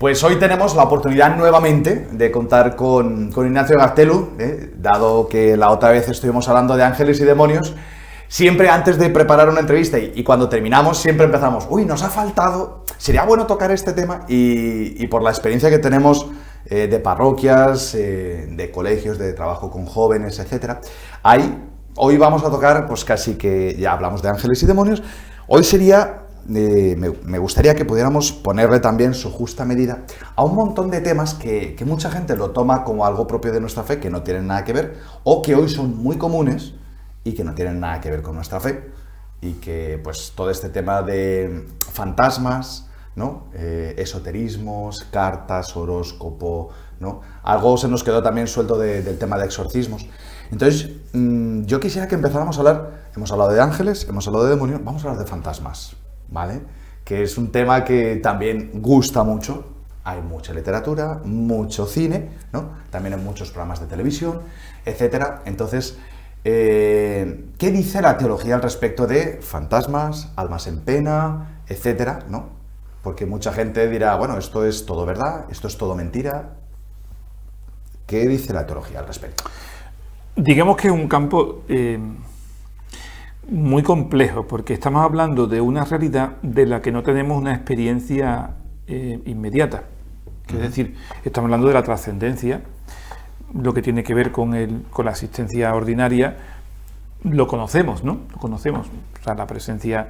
Pues hoy tenemos la oportunidad nuevamente de contar con Ignacio Gaztelu, dado que la otra vez estuvimos hablando de ángeles y demonios. Siempre antes de preparar una entrevista y cuando terminamos siempre empezamos, uy, nos ha faltado, sería bueno tocar este tema y por la experiencia que tenemos de parroquias, de colegios, de trabajo con jóvenes, etc. Hoy vamos a tocar, pues casi que ya hablamos de ángeles y demonios, hoy sería... me gustaría que pudiéramos ponerle también su justa medida a un montón de temas que mucha gente lo toma como algo propio de nuestra fe, que no tienen nada que ver, o que hoy son muy comunes y que no tienen nada que ver con nuestra fe, y que pues todo este tema de fantasmas, ¿no? Esoterismos, cartas, horóscopo, ¿no? Algo se nos quedó también suelto del tema de exorcismos. Entonces, yo quisiera que empezáramos a hablar, hemos hablado de ángeles, hemos hablado de demonios, vamos a hablar de fantasmas, ¿vale? Que es un tema que también gusta mucho, hay mucha literatura, mucho cine, ¿no? También hay muchos programas de televisión, etcétera. Entonces, ¿qué dice la teología al respecto de fantasmas, almas en pena, etcétera, ¿no? Porque mucha gente dirá, bueno, esto es todo verdad, esto es todo mentira. ¿Qué dice la teología al respecto? Digamos que es un campo muy complejo, porque estamos hablando de una realidad de la que no tenemos una experiencia inmediata. Es decir, estamos hablando de la trascendencia, lo que tiene que ver con la asistencia ordinaria, lo conocemos, ¿no? Lo conocemos. O sea, la presencia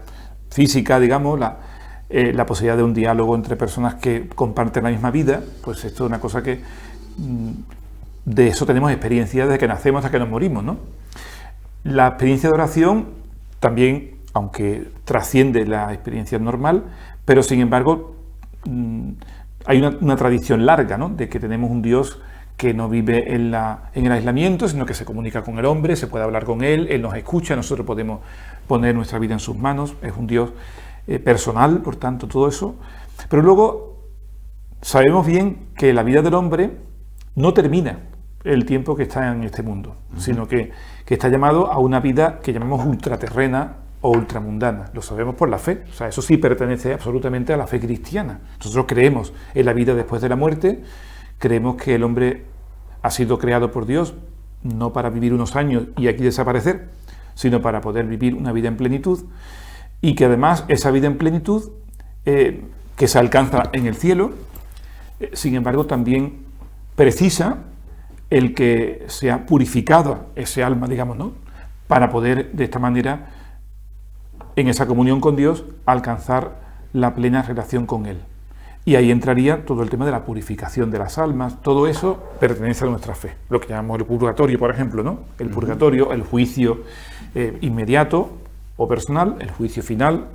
física, digamos, la posibilidad de un diálogo entre personas que comparten la misma vida, pues esto es una cosa que de eso tenemos experiencia desde que nacemos hasta que nos morimos, ¿no? La experiencia de oración también, aunque trasciende la experiencia normal, pero sin embargo hay una tradición larga, ¿no? De que tenemos un Dios que no vive en el aislamiento, sino que se comunica con el hombre, se puede hablar con él, él nos escucha, nosotros podemos poner nuestra vida en sus manos, es un Dios personal, por tanto, todo eso. Pero luego sabemos bien que la vida del hombre no termina el tiempo que está en este mundo, sino que está llamado a una vida que llamamos ultraterrena o ultramundana. Lo sabemos por la fe, o sea, eso sí pertenece absolutamente a la fe cristiana. Nosotros creemos en la vida después de la muerte, creemos que el hombre ha sido creado por Dios no para vivir unos años y aquí desaparecer, sino para poder vivir una vida en plenitud, y que además esa vida en plenitud que se alcanza en el cielo, sin embargo también precisa el que sea purificado ese alma, digamos, ¿no? Para poder de esta manera, en esa comunión con Dios, alcanzar la plena relación con Él. Y ahí entraría todo el tema de la purificación de las almas. Todo eso pertenece a nuestra fe. Lo que llamamos el purgatorio, por ejemplo, ¿no? El purgatorio, el juicio inmediato o personal, el juicio final.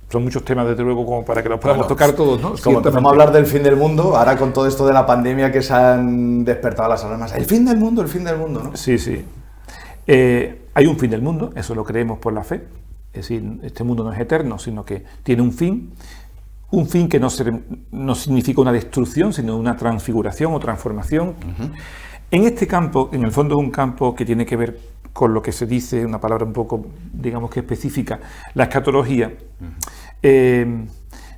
Son muchos temas, desde luego, como para que los podamos tocar todos, ¿no? Como empezamos a hablar del fin del mundo, ahora con todo esto de la pandemia que se han despertado las alarmas. El fin del mundo, ¿no? Sí, sí. Hay un fin del mundo, eso lo creemos por la fe. Es decir, este mundo no es eterno, sino que tiene un fin que no significa una destrucción, sino una transfiguración o transformación. En este campo, en el fondo es un campo que tiene que ver con lo que se dice, una palabra un poco, digamos que específica, la escatología.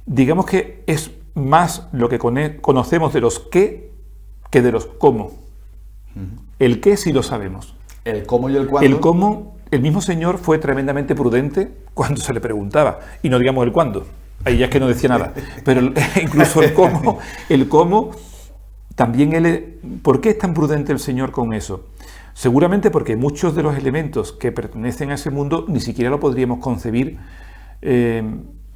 Digamos que es más lo que conocemos de los qué que de los cómo. El qué sí lo sabemos. El cómo y el cuándo. El cómo, el mismo Señor fue tremendamente prudente cuando se le preguntaba, y no digamos el cuándo, ahí ya es que no decía nada, pero incluso el cómo, también ¿por qué es tan prudente el Señor con eso? Seguramente porque muchos de los elementos que pertenecen a ese mundo ni siquiera lo podríamos concebir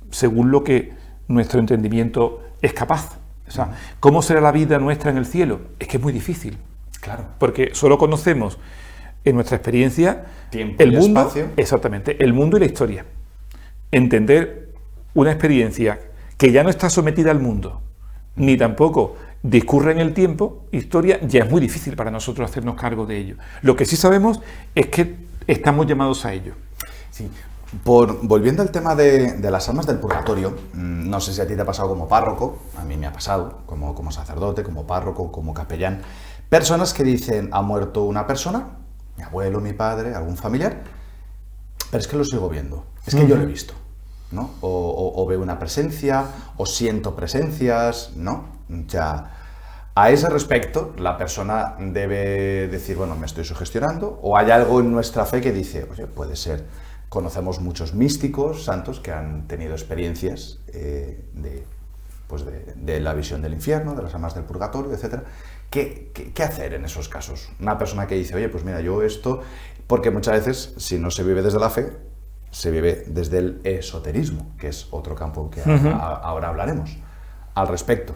según lo que nuestro entendimiento es capaz. O sea, ¿cómo será la vida nuestra en el cielo? Es que es muy difícil. Claro. Porque solo conocemos en nuestra experiencia tiempo el y mundo, espacio. Exactamente, el mundo y la historia. Entender una experiencia que ya no está sometida al mundo, ni tampoco discurre en el tiempo, historia, ya es muy difícil para nosotros hacernos cargo de ello. Lo que sí sabemos es que estamos llamados a ello. Sí. Volviendo al tema de las almas del purgatorio, no sé si a ti te ha pasado como párroco, a mí me ha pasado, como sacerdote, como párroco, como capellán, personas que dicen, ha muerto una persona, mi abuelo, mi padre, algún familiar, pero es que lo sigo viendo, es que yo lo he visto, ¿no? O veo una presencia, o siento presencias, ¿no? Ya, a ese respecto, la persona debe decir, bueno, me estoy sugestionando, o hay algo en nuestra fe que dice, oye, puede ser. Conocemos muchos místicos, santos, que han tenido experiencias de la visión del infierno, de las almas del purgatorio, etc. ¿Qué hacer en esos casos? Una persona que dice, oye, pues mira, yo esto... Porque muchas veces, si no se vive desde la fe, se vive desde el esoterismo, que es otro campo que ahora hablaremos al respecto.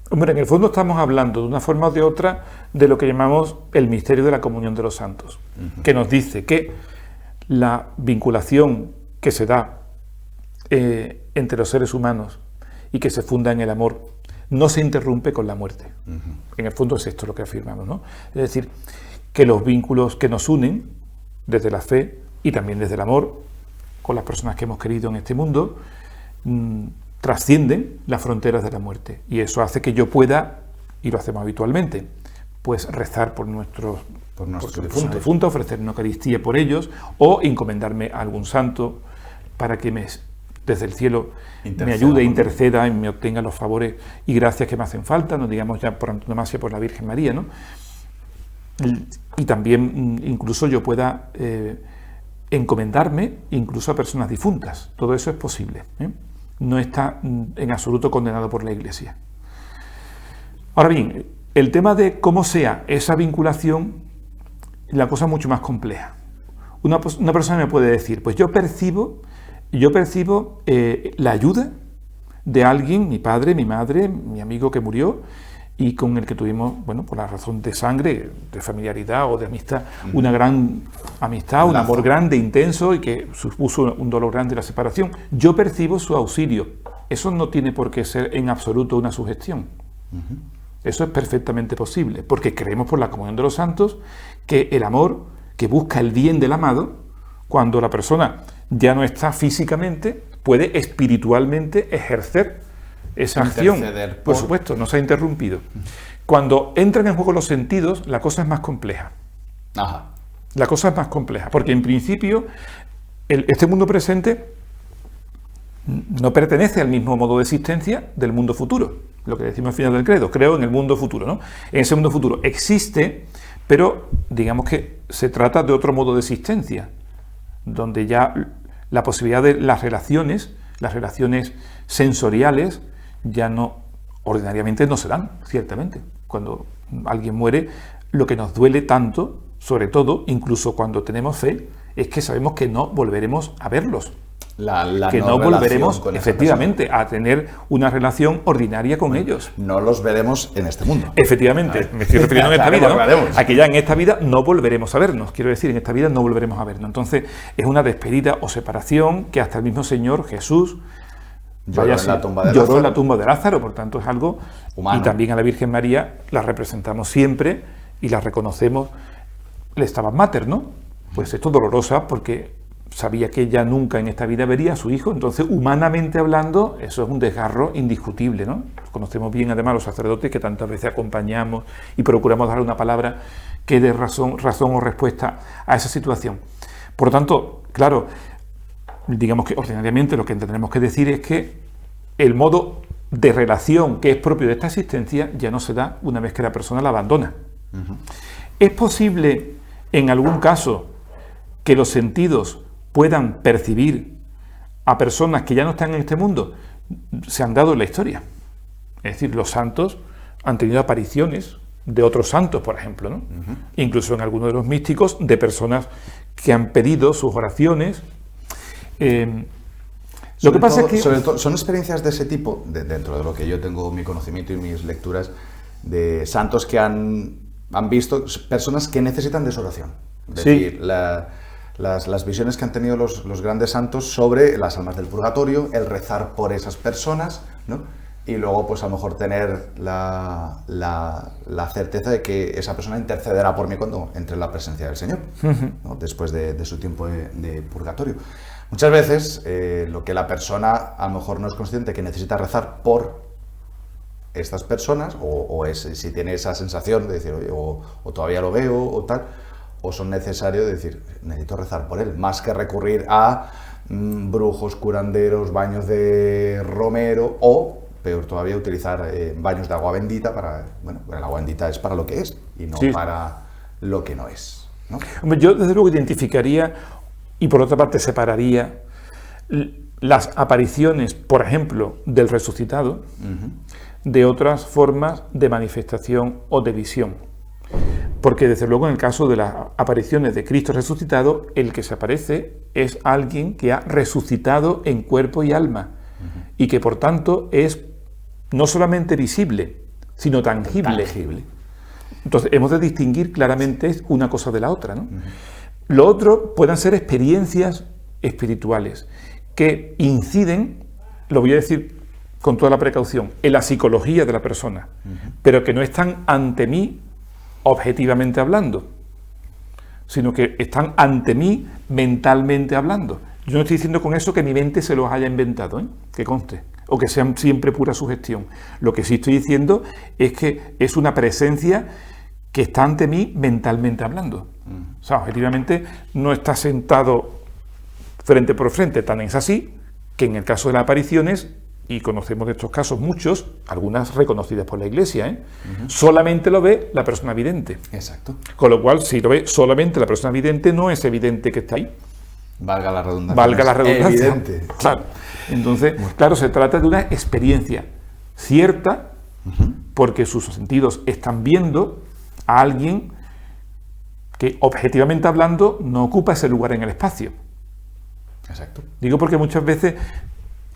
Hombre, en el fondo estamos hablando de una forma o de otra de lo que llamamos el misterio de la comunión de los santos, que nos dice que la vinculación que se da entre los seres humanos y que se funda en el amor no se interrumpe con la muerte. En el fondo es esto lo que afirmamos, ¿no? Es decir, que los vínculos que nos unen desde la fe y también desde el amor con las personas que hemos querido en este mundo trascienden las fronteras de la muerte, y eso hace que yo pueda, y lo hacemos habitualmente, pues rezar por nuestros difuntos, ofrecer una Eucaristía por ellos, o encomendarme a algún santo para que desde el cielo me ayude, interceda y me obtenga los favores y gracias que me hacen falta, no digamos ya por antonomasia por la Virgen María, ¿no? Y también incluso yo pueda encomendarme incluso a personas difuntas. Todo eso es posible, ¿eh? No está en absoluto condenado por la Iglesia. Ahora bien, el tema de cómo sea esa vinculación, la cosa es mucho más compleja. Una persona me puede decir, pues yo percibo la ayuda de alguien, mi padre, mi madre, mi amigo que murió y con el que tuvimos, bueno, por la razón de sangre, de familiaridad o de amistad, una gran amistad, un amor grande, intenso y que supuso un dolor grande la separación. Yo percibo su auxilio. Eso no tiene por qué ser en absoluto una sugestión. Eso es perfectamente posible, porque creemos por la comunión de los santos que el amor que busca el bien del amado, cuando la persona ya no está físicamente, puede espiritualmente ejercer esa acción. Por supuesto, no se ha interrumpido. Cuando entran en juego los sentidos, la cosa es más compleja. La cosa es más compleja, porque en principio este mundo presente no pertenece al mismo modo de existencia del mundo futuro, lo que decimos al final del credo, creo en el mundo futuro, ¿no? En ese mundo futuro existe, pero digamos que se trata de otro modo de existencia, donde ya la posibilidad de las relaciones sensoriales, ya no, ordinariamente no se dan, ciertamente. Cuando alguien muere, lo que nos duele tanto, sobre todo, incluso cuando tenemos fe, es que sabemos que no volveremos a verlos. Que no volveremos efectivamente a tener una relación ordinaria con ellos. No los veremos en este mundo. Efectivamente, me estoy refiriendo en esta vida, ¿no? A que ya en esta vida no volveremos a vernos. Quiero decir, en esta vida no volveremos a vernos. Entonces, es una despedida o separación que hasta el mismo Señor Jesús lloró en la tumba de Lázaro, por tanto es algo humano. Y también a la Virgen María la representamos siempre y la reconocemos, le Stabat Mater, ¿no? Pues esto es dolorosa porque sabía que ella nunca en esta vida vería a su hijo, entonces humanamente hablando eso es un desgarro indiscutible, ¿no? Conocemos bien además los sacerdotes que tantas veces acompañamos y procuramos darle una palabra que dé razón o respuesta a esa situación. Por lo tanto, claro, digamos que ordinariamente lo que tendremos que decir es que el modo de relación que es propio de esta existencia ya no se da una vez que la persona la abandona. ¿Es posible en algún caso que los sentidos puedan percibir a personas que ya no están en este mundo? Se han dado en la historia. Es decir, los santos han tenido apariciones de otros santos, por ejemplo, ¿no? Incluso en algunos de los místicos, de personas que han pedido sus oraciones. Lo que pasa es que sobre todo, son experiencias de ese tipo, dentro de lo que yo tengo mi conocimiento y mis lecturas, de santos que han visto personas que necesitan de su oración. Es decir, las visiones que han tenido los grandes santos sobre las almas del purgatorio, el rezar por esas personas, ¿no? Y luego pues a lo mejor tener la certeza de que esa persona intercederá por mí cuando entre en la presencia del Señor, ¿no? Después de su tiempo de purgatorio. Muchas veces lo que la persona a lo mejor no es consciente que necesita rezar por estas personas, si tiene esa sensación de decir, oye, o todavía lo veo o tal, o son necesarios de decir, necesito rezar por él, más que recurrir a brujos, curanderos, baños de romero o peor todavía, utilizar baños de agua bendita para... Bueno, el agua bendita es para lo que es y no para lo que no es, ¿no? Hombre, yo desde luego identificaría y por otra parte separaría las apariciones, por ejemplo, del resucitado, de otras formas de manifestación o de visión. Porque desde luego en el caso de las apariciones de Cristo resucitado, el que se aparece es alguien que ha resucitado en cuerpo y alma y que por tanto es no solamente visible, sino tangible. Entonces hemos de distinguir claramente una cosa de la otra, ¿no? Lo otro pueden ser experiencias espirituales que inciden, lo voy a decir con toda la precaución, en la psicología de la persona, pero que no están ante mí objetivamente hablando, sino que están ante mí mentalmente hablando. Yo no estoy diciendo con eso que mi mente se los haya inventado, que conste, o que sean siempre pura sugestión. Lo que sí estoy diciendo es que es una presencia que está ante mí mentalmente hablando. O sea, objetivamente no está sentado frente por frente, tan es así que en el caso de las apariciones, y conocemos de estos casos muchos, algunas reconocidas por la Iglesia, solamente lo ve la persona vidente. Exacto. Con lo cual, si lo ve solamente la persona vidente, no es evidente que está ahí. Valga la redundancia. Valga la redundancia. Evidente. Claro. Entonces, claro, se trata de una experiencia cierta, porque sus sentidos están viendo a alguien que, objetivamente hablando, no ocupa ese lugar en el espacio. Exacto. Digo porque muchas veces,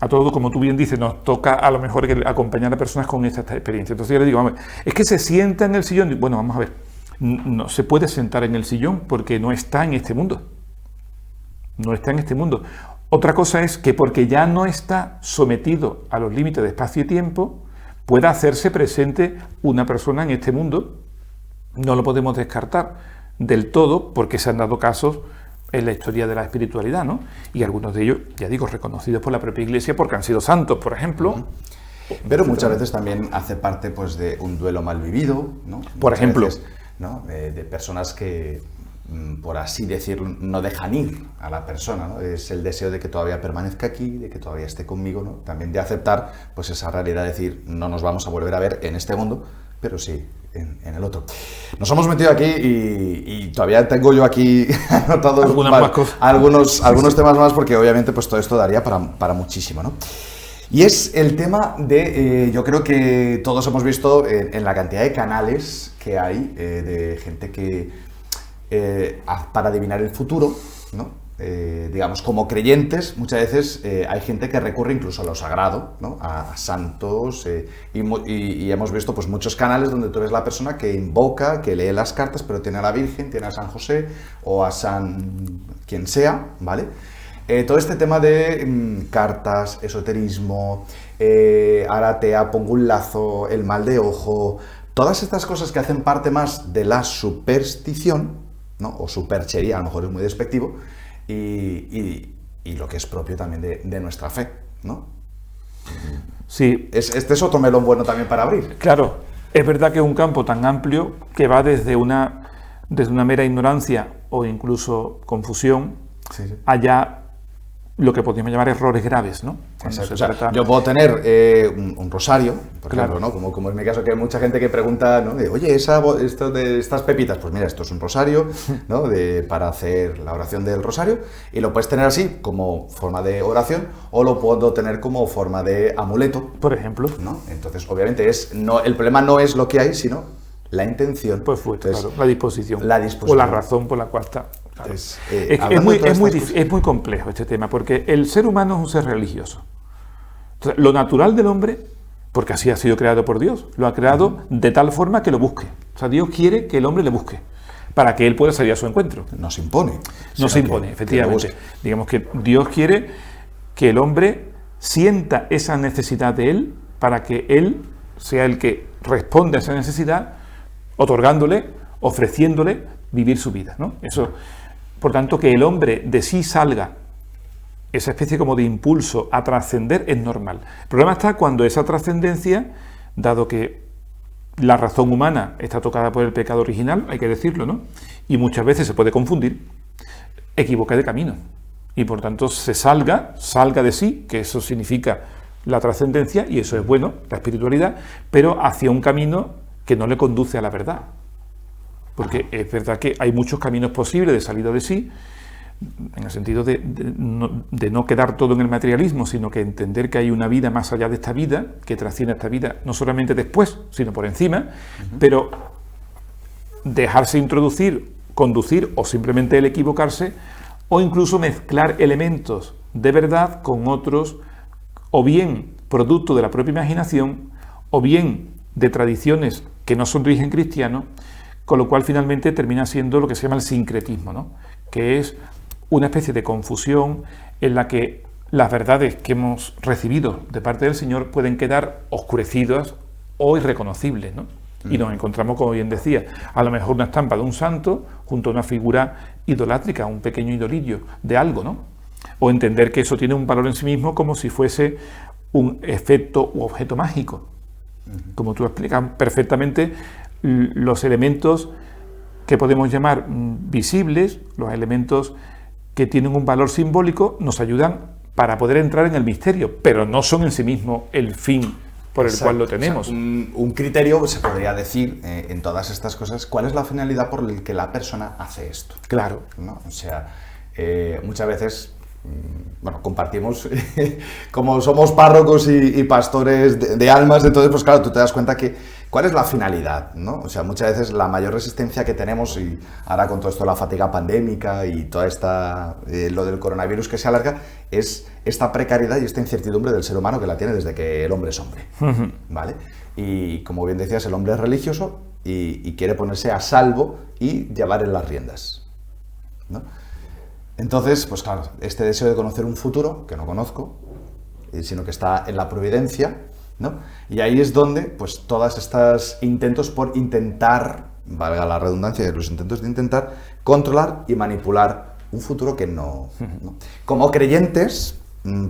a todos, como tú bien dices, nos toca a lo mejor acompañar a personas con esta experiencia. Entonces yo le digo, vamos, es que se sienta en el sillón. Bueno, vamos a ver, no se puede sentar en el sillón porque no está en este mundo. No está en este mundo. Otra cosa es que porque ya no está sometido a los límites de espacio y tiempo, pueda hacerse presente una persona en este mundo. No lo podemos descartar del todo porque se han dado casos en la historia de la espiritualidad, ¿no? Y algunos de ellos, ya digo, reconocidos por la propia Iglesia porque han sido santos, por ejemplo. Pero muchas veces también hace parte, pues, de un duelo mal vivido, ¿no? Por ejemplo. Veces, ¿no? De personas que, por así decirlo, no dejan ir a la persona, ¿no? Es el deseo de que todavía permanezca aquí, de que todavía esté conmigo, ¿no? También de aceptar, pues, esa realidad de decir, no nos vamos a volver a ver en este mundo, pero sí en el otro. Nos hemos metido aquí y todavía tengo yo aquí anotados algunos temas más, porque obviamente pues todo esto daría para muchísimo, ¿no? Y es el tema de, yo creo que todos hemos visto en la cantidad de canales que hay de gente que para adivinar el futuro, ¿no? Digamos, como creyentes, muchas veces hay gente que recurre incluso a lo sagrado, ¿no? A santos, y hemos visto pues muchos canales donde tú ves la persona que invoca, que lee las cartas, pero tiene a la Virgen, tiene a San José o a San quien sea, ¿vale? Todo este tema de cartas, esoterismo, ahora te pongo un lazo, el mal de ojo, todas estas cosas que hacen parte más de la superstición, ¿no? O superchería, a lo mejor es muy despectivo, y lo que es propio también de nuestra fe, ¿no? Sí. Este es otro melón bueno también para abrir. Claro, es verdad que es un campo tan amplio que va desde una mera ignorancia o incluso confusión allá lo que podríamos llamar errores graves, ¿no? Exacto. O sea, yo puedo tener un rosario, por ejemplo, ¿no? Como es mi caso, que hay mucha gente que pregunta, ¿no? De, oye, esto de estas pepitas, pues mira, esto es un rosario, ¿no? Para hacer la oración del rosario, y lo puedes tener así como forma de oración, o lo puedo tener como forma de amuleto, por ejemplo, ¿no? Entonces, obviamente, el problema no es lo que hay, sino la intención. Pues fue, claro, la disposición. O la razón por la cual está. Claro. Es muy complejo este tema, porque el ser humano es un ser religioso. Entonces, lo natural del hombre, porque así ha sido creado por Dios, lo ha creado de tal forma que lo busque. O sea, Dios quiere que el hombre le busque, para que él pueda salir a su encuentro. No se impone. No se impone, efectivamente. Digamos que Dios quiere que el hombre sienta esa necesidad de él, para que él sea el que responda a esa necesidad, otorgándole, ofreciéndole vivir su vida, ¿no? Eso, por tanto, que el hombre de sí salga esa especie como de impulso a trascender es normal. El problema está cuando esa trascendencia, dado que la razón humana está tocada por el pecado original, hay que decirlo, ¿no? Y muchas veces se puede confundir, equivoca de camino. Y por tanto se salga de sí, que eso significa la trascendencia, y eso es bueno, la espiritualidad, pero hacia un camino que no le conduce a la verdad. Porque es verdad que hay muchos caminos posibles de salida de sí, en el sentido de no quedar todo en el materialismo, sino que entender que hay una vida más allá de esta vida, que trasciende esta vida, no solamente después, sino por encima, pero dejarse introducir, conducir, o simplemente el equivocarse, o incluso mezclar elementos de verdad con otros, o bien producto de la propia imaginación, o bien de tradiciones que no son de origen cristiano, con lo cual finalmente termina siendo lo que se llama el sincretismo, ¿no? Que es una especie de confusión en la que las verdades que hemos recibido de parte del Señor pueden quedar oscurecidas o irreconocibles, ¿no? Y nos encontramos, como bien decía, a lo mejor una estampa de un santo junto a una figura idolátrica, un pequeño idolillo de algo, ¿no? O entender que eso tiene un valor en sí mismo como si fuese un efecto u objeto mágico. Como tú explicas perfectamente, los elementos que podemos llamar visibles, los elementos que tienen un valor simbólico, nos ayudan para poder entrar en el misterio, pero no son en sí mismos el fin por el cual lo tenemos. O sea, un criterio, se podría decir, en todas estas cosas, ¿cuál es la finalidad por la que la persona hace esto? Claro. ¿No? O sea, muchas veces, bueno, compartimos, como somos párrocos y pastores de almas, entonces, pues claro, tú te das cuenta que, ¿cuál es la finalidad? ¿No? O sea, muchas veces la mayor resistencia que tenemos, y ahora con todo esto la fatiga pandémica y toda esta, lo del coronavirus que se alarga, es esta precariedad y esta incertidumbre del ser humano que la tiene desde que el hombre es hombre, ¿vale? Y como bien decías, el hombre es religioso y quiere ponerse a salvo y llevar en las riendas, ¿no? Entonces, pues claro, este deseo de conocer un futuro, que no conozco, sino que está en la providencia, ¿no? Y ahí es donde, pues, todas estas intentos por intentar, valga la redundancia, los intentos de intentar controlar y manipular un futuro que no. Como creyentes,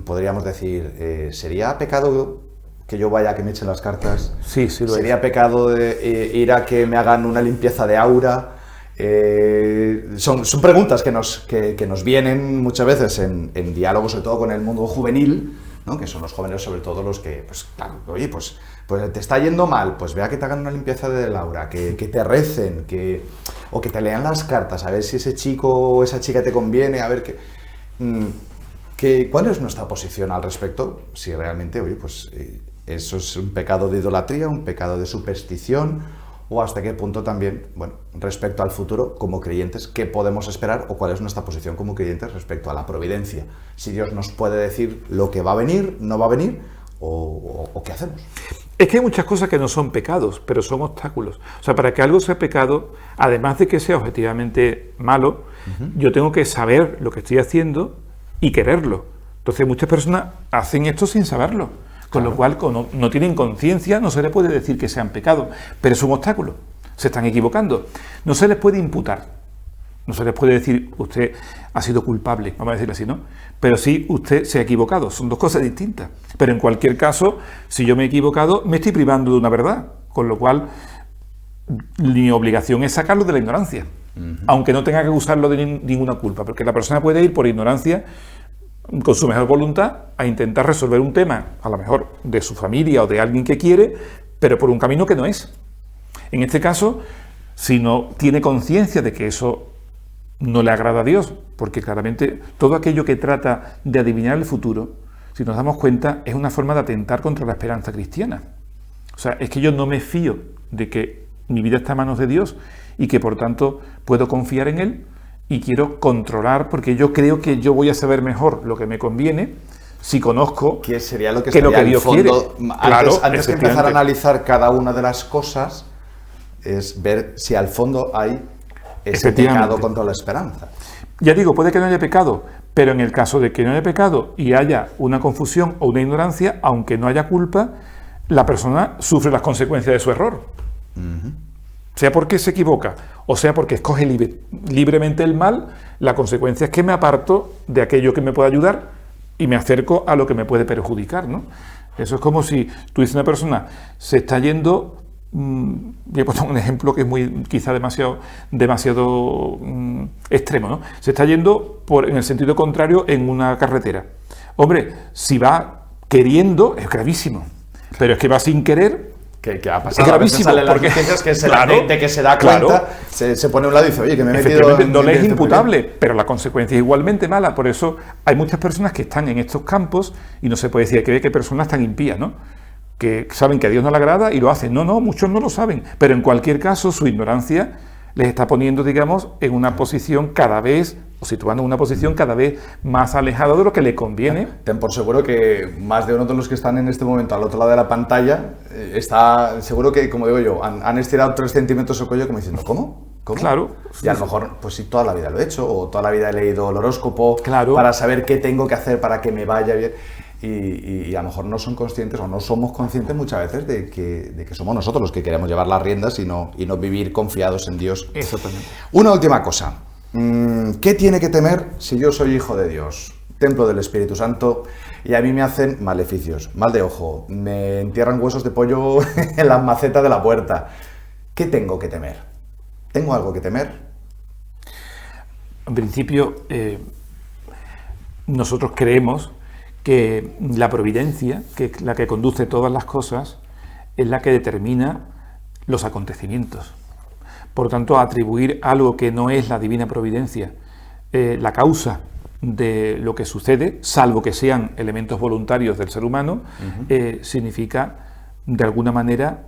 podríamos decir, ¿sería pecado que yo vaya a que me echen las cartas? Sí, sí lo ¿Sería es. pecado de ir a que me hagan una limpieza de aura? Son preguntas que nos vienen muchas veces en diálogo, sobre todo con el mundo juvenil, ¿no? Que son los jóvenes sobre todo los que, pues claro, oye, pues te está yendo mal, pues vea que te hagan una limpieza de aura, que te recen, o que te lean las cartas, a ver si ese chico o esa chica te conviene, a ver ¿cuál es nuestra posición al respecto? Si realmente, oye, pues eso es un pecado de idolatría, un pecado de superstición, o hasta qué punto también, bueno, respecto al futuro, como creyentes, ¿qué podemos esperar o cuál es nuestra posición como creyentes respecto a la providencia? Si Dios nos puede decir lo que va a venir, no va a venir, o qué hacemos. Es que hay muchas cosas que no son pecados, pero son obstáculos. O sea, para que algo sea pecado, además de que sea objetivamente malo, yo tengo que saber lo que estoy haciendo y quererlo. Entonces muchas personas hacen esto sin saberlo. Con lo cual, como no tienen conciencia, no se les puede decir que sean pecados, pero es un obstáculo. Se están equivocando. No se les puede imputar. No se les puede decir, usted ha sido culpable, vamos a decirlo así, ¿no? Pero sí, usted se ha equivocado. Son dos cosas distintas. Pero en cualquier caso, si yo me he equivocado, me estoy privando de una verdad. Con lo cual, mi obligación es sacarlo de la ignorancia. Aunque no tenga que usarlo de ninguna culpa. Porque la persona puede ir por ignorancia, con su mejor voluntad, a intentar resolver un tema, a lo mejor de su familia o de alguien que quiere, pero por un camino que no es. En este caso, si no tiene conciencia de que eso no le agrada a Dios, porque claramente todo aquello que trata de adivinar el futuro, si nos damos cuenta, es una forma de atentar contra la esperanza cristiana. O sea, es que yo no me fío de que mi vida está en manos de Dios y que por tanto puedo confiar en Él, y quiero controlar, porque yo creo que yo voy a saber mejor lo que me conviene si conozco que sería lo que Dios quiere. Antes de empezar a analizar cada una de las cosas, es ver si al fondo hay ese pecado contra la esperanza. Ya digo, puede que no haya pecado, pero en el caso de que no haya pecado y haya una confusión o una ignorancia, aunque no haya culpa, la persona sufre las consecuencias de su error. Sea porque se equivoca o sea porque escoge libremente el mal, la consecuencia es que me aparto de aquello que me puede ayudar y me acerco a lo que me puede perjudicar, ¿no? Eso es como si tú dices, una persona se está yendo, voy a poner un ejemplo que es quizá demasiado extremo, ¿no? Se está yendo en el sentido contrario en una carretera. Hombre, si va queriendo es gravísimo, pero es que va sin querer. Que ha pasado, es gravísimo, sale porque las noticias que claro, de que se da cuenta, claro, se pone a un lado y dice, oye, que me he metido... Efectivamente, no le es este imputable, pero la consecuencia es igualmente mala. Por eso hay muchas personas que están en estos campos y no se puede decir que ve que personas tan impías, ¿no? Que saben que a Dios no le agrada y lo hacen. No, muchos no lo saben, pero en cualquier caso su ignorancia les está poniendo, digamos, en una posición cada vez, o situando en una posición cada vez más alejada de lo que le conviene. Ten por seguro que más de uno de los que están en este momento al otro lado de la pantalla está seguro que, como digo yo, han estirado 3 centímetros el cuello como diciendo, ¿cómo? Claro. Y a lo mejor, pues sí, toda la vida lo he hecho, o toda la vida he leído el horóscopo claro, para saber qué tengo que hacer para que me vaya bien. Y a lo mejor no son conscientes o no somos conscientes muchas veces de que somos nosotros los que queremos llevar las riendas y no vivir confiados en Dios. Exactamente. Una última cosa. ¿Qué tiene que temer si yo soy hijo de Dios, templo del Espíritu Santo, y a mí me hacen maleficios, mal de ojo, me entierran huesos de pollo en las macetas de la puerta? ¿Qué tengo que temer? ¿Tengo algo que temer? En principio, nosotros creemos que la providencia, que es la que conduce todas las cosas, es la que determina los acontecimientos. Por tanto, atribuir algo que no es la divina providencia, la causa de lo que sucede, salvo que sean elementos voluntarios del ser humano, significa, de alguna manera,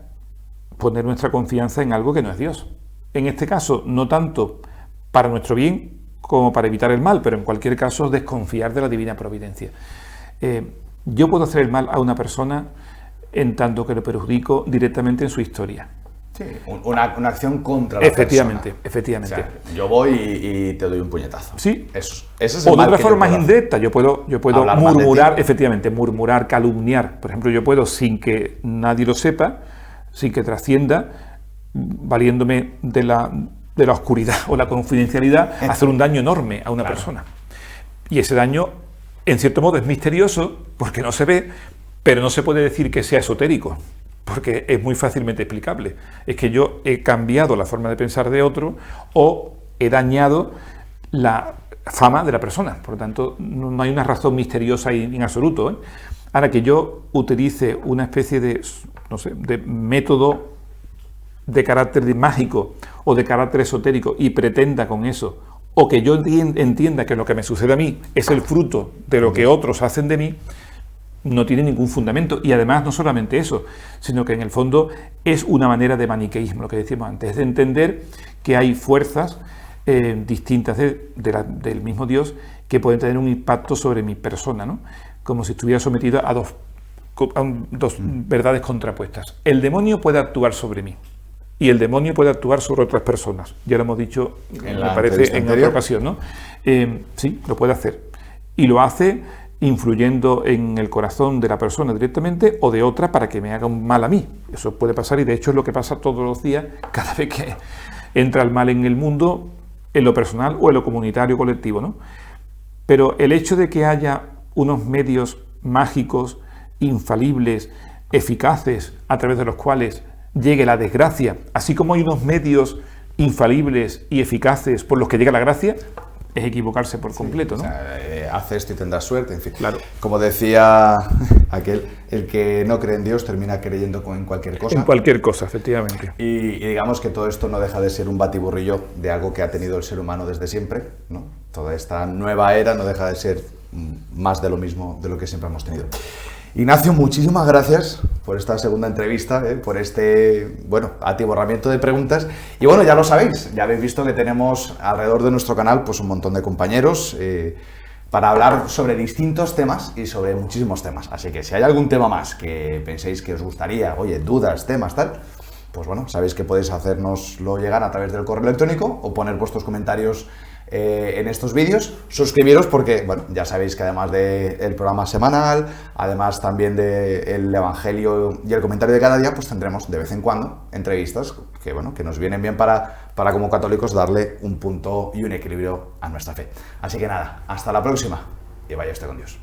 poner nuestra confianza en algo que no es Dios. En este caso, no tanto para nuestro bien como para evitar el mal, pero en cualquier caso, desconfiar de la divina providencia. Yo puedo hacer el mal a una persona en tanto que lo perjudico directamente en su historia. Sí, una acción contra la efectivamente, persona. Efectivamente. O sea, yo voy y te doy un puñetazo. Sí. Ese es el o de mal otra que forma yo más puedo indirecta, yo puedo murmurar, efectivamente, murmurar, calumniar. Por ejemplo, yo puedo, sin que nadie lo sepa, sin que trascienda, valiéndome de la oscuridad o la confidencialidad, hacer un daño enorme a una persona. Y ese daño, en cierto modo, es misterioso porque no se ve, pero no se puede decir que sea esotérico, porque es muy fácilmente explicable. Es que yo he cambiado la forma de pensar de otro o he dañado la fama de la persona. Por lo tanto, no hay una razón misteriosa en absoluto. Ahora, que yo utilice una especie de, no sé, de método de carácter mágico o de carácter esotérico y pretenda con eso, o que yo entienda que lo que me sucede a mí es el fruto de lo que otros hacen de mí, no tiene ningún fundamento. Y además, no solamente eso, sino que en el fondo es una manera de maniqueísmo, lo que decíamos antes, es de entender que hay fuerzas distintas del mismo Dios que pueden tener un impacto sobre mi persona, ¿no? Como si estuviera sometido a dos verdades contrapuestas. El demonio puede actuar sobre mí y el demonio puede actuar sobre otras personas. Ya lo hemos dicho, me parece, en otra ocasión, ¿no? Sí, lo puede hacer. Y lo hace influyendo en el corazón de la persona directamente o de otra para que me haga un mal a mí. Eso puede pasar y de hecho es lo que pasa todos los días cada vez que entra el mal en el mundo, en lo personal o en lo comunitario colectivo, ¿no? Pero el hecho de que haya unos medios mágicos, infalibles, eficaces, a través de los cuales llegue la desgracia, así como hay unos medios infalibles y eficaces por los que llega la gracia, es equivocarse por completo, ¿no? O sea, haz esto y tendrás suerte, en fin. Claro. Como decía aquel, el que no cree en Dios termina creyendo en cualquier cosa. En cualquier cosa, efectivamente. Y digamos que todo esto no deja de ser un batiburrillo de algo que ha tenido el ser humano desde siempre, ¿no? Toda esta nueva era no deja de ser más de lo mismo de lo que siempre hemos tenido. Ignacio, muchísimas gracias por esta segunda entrevista, por este, atiborramiento de preguntas. Y bueno, ya lo sabéis, ya habéis visto que tenemos alrededor de nuestro canal pues un montón de compañeros para hablar sobre distintos temas y sobre muchísimos temas. Así que si hay algún tema más que penséis que os gustaría, oye, dudas, temas, tal, pues bueno, sabéis que podéis hacérnoslo llegar a través del correo electrónico o poner vuestros comentarios en estos vídeos. Suscribiros porque, bueno, ya sabéis que además del programa semanal, además también del Evangelio y el comentario de cada día, pues tendremos de vez en cuando entrevistas que, bueno, que nos vienen bien para como católicos darle un punto y un equilibrio a nuestra fe. Así que nada, hasta la próxima y vaya usted con Dios.